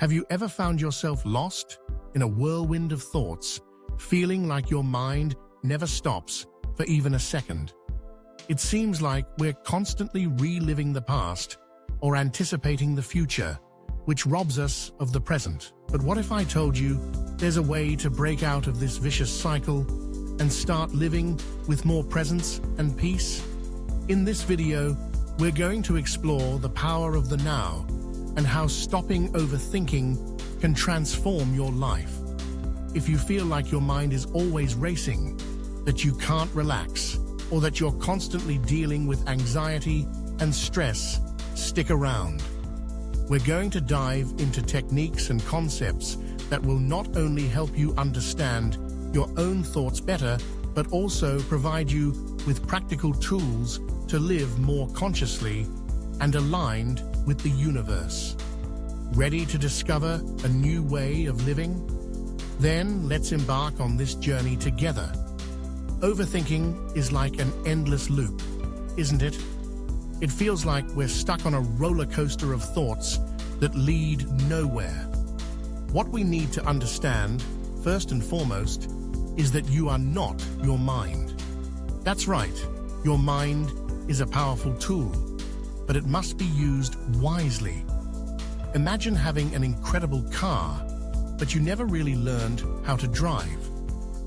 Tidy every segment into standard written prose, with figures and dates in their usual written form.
Have you ever found yourself lost in a whirlwind of thoughts, feeling like your mind never stops for even a second? It seems like we're constantly reliving the past or anticipating the future, which robs us of the present. But what if I told you there's a way to break out of this vicious cycle and start living with more presence and peace? In this video, we're going to explore the power of the now and how stopping overthinking can transform your life. If you feel like your mind is always racing, that you can't relax, or that you're constantly dealing with anxiety and stress, stick around. We're going to dive into techniques and concepts that will not only help you understand your own thoughts better, but also provide you with practical tools to live more consciously and aligned with the universe. Ready to discover a new way of living? Then let's embark on this journey together. Overthinking is like an endless loop, isn't it? It feels like we're stuck on a roller coaster of thoughts that lead nowhere. What we need to understand, first and foremost, is that you are not your mind. That's right, your mind is a powerful tool, but it must be used wisely. Imagine having an incredible car, but you never really learned how to drive.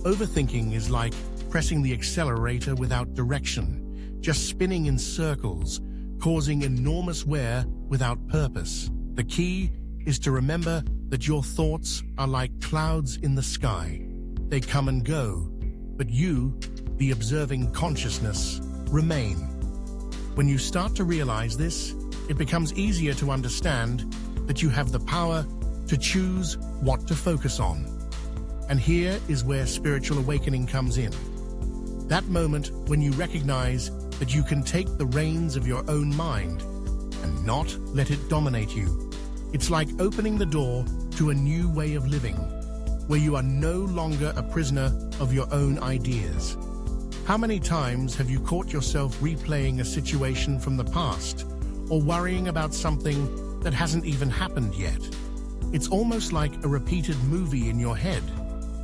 Overthinking is like pressing the accelerator without direction, just spinning in circles, causing enormous wear without purpose. The key is to remember that your thoughts are like clouds in the sky. They come and go, but you, the observing consciousness, remain. When you start to realize this, it becomes easier to understand that you have the power to choose what to focus on. And here is where spiritual awakening comes in. That moment when you recognize that you can take the reins of your own mind and not let it dominate you. It's like opening the door to a new way of living, where you are no longer a prisoner of your own ideas. How many times have you caught yourself replaying a situation from the past or worrying about something that hasn't even happened yet? It's almost like a repeated movie in your head,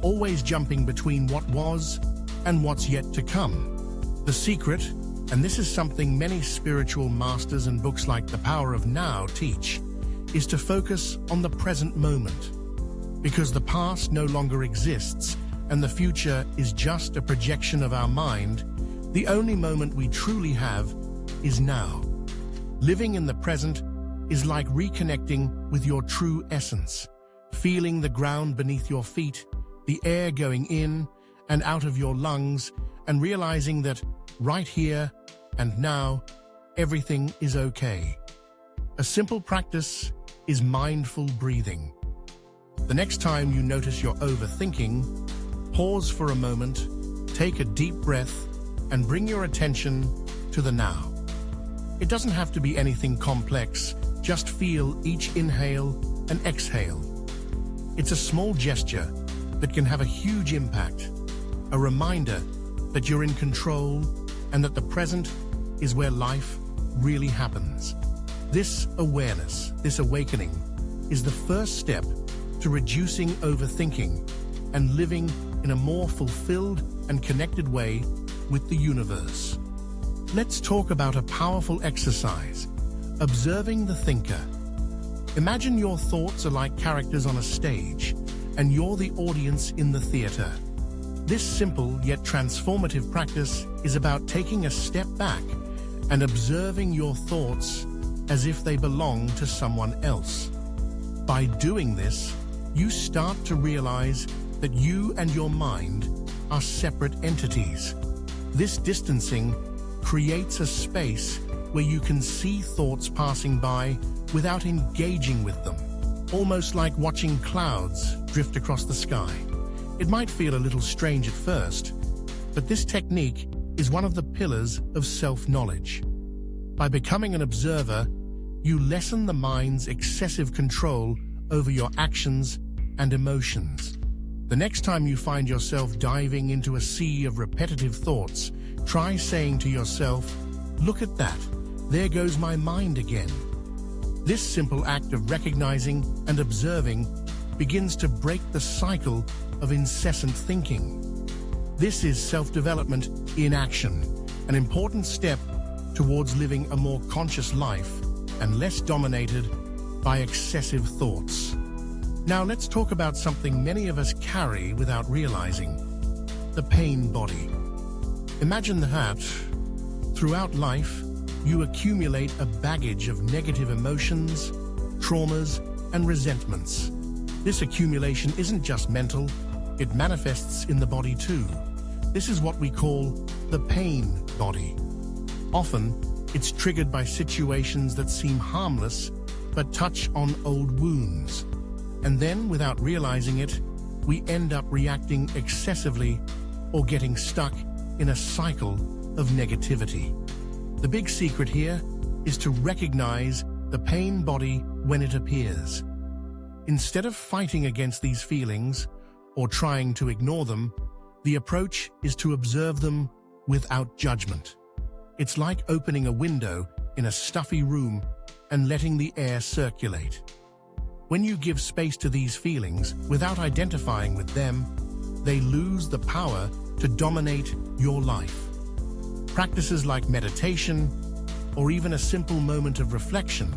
always jumping between what was and what's yet to come. The secret, and this is something many spiritual masters and books like The Power of Now teach, is to focus on the present moment. Because the past no longer exists and the future is just a projection of our mind, the only moment we truly have is now. Living in the present is like reconnecting with your true essence, feeling the ground beneath your feet, the air going in and out of your lungs, and realizing that right here and now, everything is okay. A simple practice is mindful breathing. The next time you notice you're overthinking, pause for a moment, take a deep breath, and bring your attention to the now. It doesn't have to be anything complex, just feel each inhale and exhale. It's a small gesture that can have a huge impact, a reminder that you're in control and that the present is where life really happens. This awareness, this awakening, is the first step to reducing overthinking and living in a more fulfilled and connected way with the universe. Let's talk about a powerful exercise, observing the thinker. Imagine your thoughts are like characters on a stage, and you're the audience in the theater. This simple yet transformative practice is about taking a step back and observing your thoughts as if they belong to someone else. By doing this, you start to realize that you and your mind are separate entities. This distancing creates a space where you can see thoughts passing by without engaging with them, almost like watching clouds drift across the sky. It might feel a little strange at first, but this technique is one of the pillars of self-knowledge. By becoming an observer, you lessen the mind's excessive control over your actions and emotions. The next time you find yourself diving into a sea of repetitive thoughts, try saying to yourself, "Look at that, there goes my mind again." This simple act of recognizing and observing begins to break the cycle of incessant thinking. This is self-development in action, an important step towards living a more conscious life and less dominated by excessive thoughts. Now let's talk about something many of us carry without realizing: the pain body. Imagine that throughout life, you accumulate a baggage of negative emotions, traumas, and resentments. This accumulation isn't just mental, it manifests in the body too. This is what we call the pain body. Often, it's triggered by situations that seem harmless but touch on old wounds. And then, without realizing it, we end up reacting excessively or getting stuck in a cycle of negativity. The big secret here is to recognize the pain body when it appears. Instead of fighting against these feelings or trying to ignore them, the approach is to observe them without judgment. It's like opening a window in a stuffy room and letting the air circulate. When you give space to these feelings without identifying with them, they lose the power to dominate your life. Practices like meditation, or even a simple moment of reflection,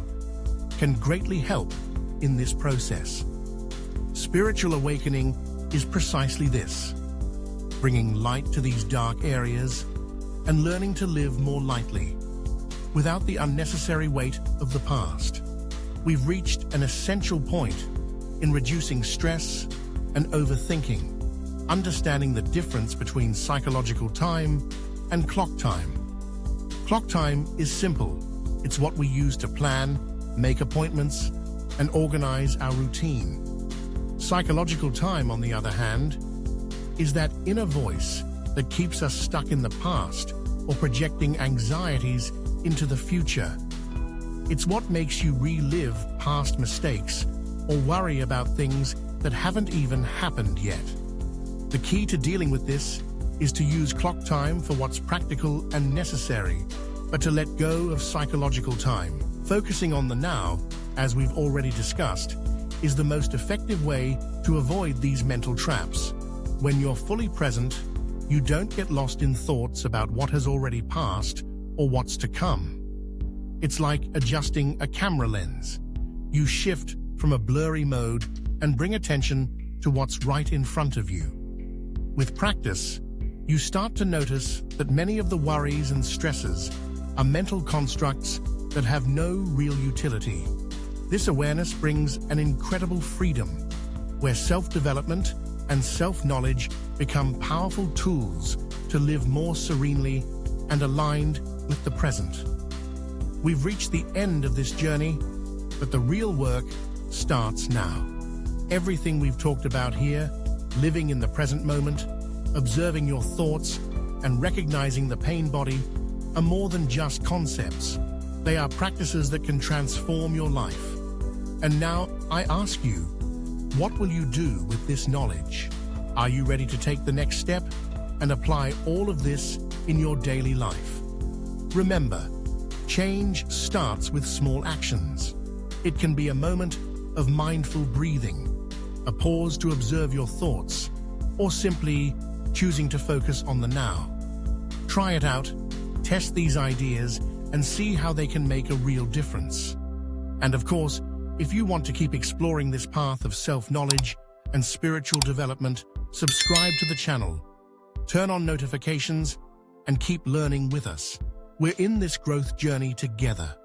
can greatly help in this process. Spiritual awakening is precisely this: bringing light to these dark areas and learning to live more lightly, without the unnecessary weight of the past. We've reached an essential point in reducing stress and overthinking, understanding the difference between psychological time and clock time. Clock time is simple. It's what we use to plan, make appointments, and organize our routine. Psychological time, on the other hand, is that inner voice that keeps us stuck in the past or projecting anxieties into the future. It's what makes you relive past mistakes or worry about things that haven't even happened yet. The key to dealing with this is to use clock time for what's practical and necessary, but to let go of psychological time. Focusing on the now, as we've already discussed, is the most effective way to avoid these mental traps. When you're fully present, you don't get lost in thoughts about what has already passed or what's to come. It's like adjusting a camera lens. You shift from a blurry mode and bring attention to what's right in front of you. With practice, you start to notice that many of the worries and stresses are mental constructs that have no real utility. This awareness brings an incredible freedom, where self-development and self-knowledge become powerful tools to live more serenely and aligned with the present. We've reached the end of this journey, but the real work starts now. Everything we've talked about here, living in the present moment, observing your thoughts, and recognizing the pain body, are more than just concepts. They are practices that can transform your life. And now, I ask you, what will you do with this knowledge? Are you ready to take the next step and apply all of this in your daily life? Remember, change starts with small actions. It can be a moment of mindful breathing, a pause to observe your thoughts, or simply choosing to focus on the now. Try it out, test these ideas, and see how they can make a real difference. And of course, if you want to keep exploring this path of self-knowledge and spiritual development, subscribe to the channel, turn on notifications, and keep learning with us. We're in this growth journey together.